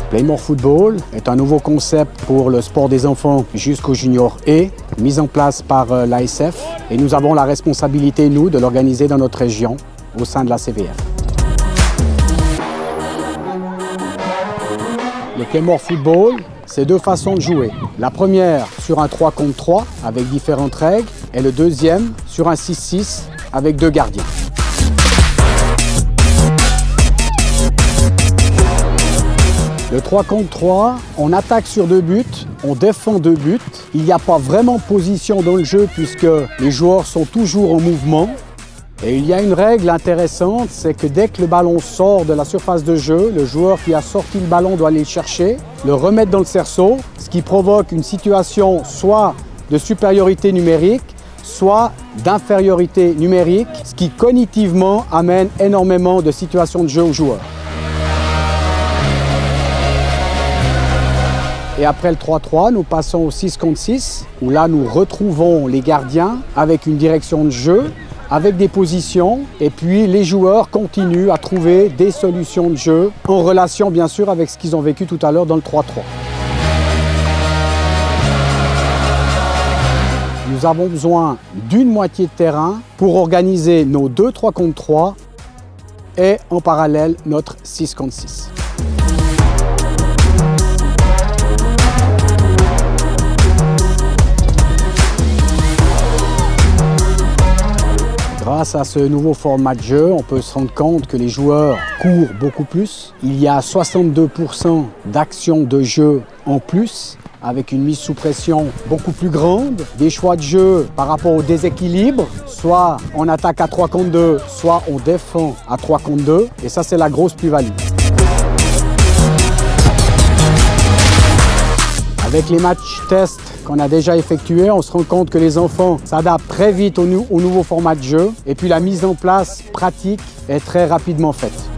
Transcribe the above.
Playmore Football est un nouveau concept pour le sport des enfants jusqu'au junior E, mis en place par l'ASF, et nous avons la responsabilité, nous, de l'organiser dans notre région au sein de la CVF. Le Playmore Football, c'est deux façons de jouer. La première sur un 3 contre 3 avec différentes règles, et le deuxième sur un 6-6 avec 2 gardiens. Le 3 contre 3, on attaque sur 2 buts, on défend 2 buts. Il n'y a pas vraiment de position dans le jeu puisque les joueurs sont toujours en mouvement. Et il y a une règle intéressante, c'est que dès que le ballon sort de la surface de jeu, le joueur qui a sorti le ballon doit aller le chercher, le remettre dans le cerceau, ce qui provoque une situation soit de supériorité numérique, soit d'infériorité numérique, ce qui cognitivement amène énormément de situations de jeu aux joueurs. Et après le 3-3, nous passons au 6 contre 6, où là nous retrouvons les gardiens avec une direction de jeu, avec des positions, et puis les joueurs continuent à trouver des solutions de jeu, en relation bien sûr avec ce qu'ils ont vécu tout à l'heure dans le 3-3. Nous avons besoin d'une moitié de terrain pour organiser nos 2 3 contre 3 et en parallèle notre 6 contre 6. Grâce à ce nouveau format de jeu, on peut se rendre compte que les joueurs courent beaucoup plus. Il y a 62% d'actions de jeu en plus, avec une mise sous pression beaucoup plus grande, des choix de jeu par rapport au déséquilibre, soit on attaque à 3 contre 2, soit on défend à 3 contre 2, et ça c'est la grosse plus-value. Avec les matchs tests qu'on a déjà effectués, on se rend compte que les enfants s'adaptent très vite au nouveau format de jeu, et puis la mise en place pratique est très rapidement faite.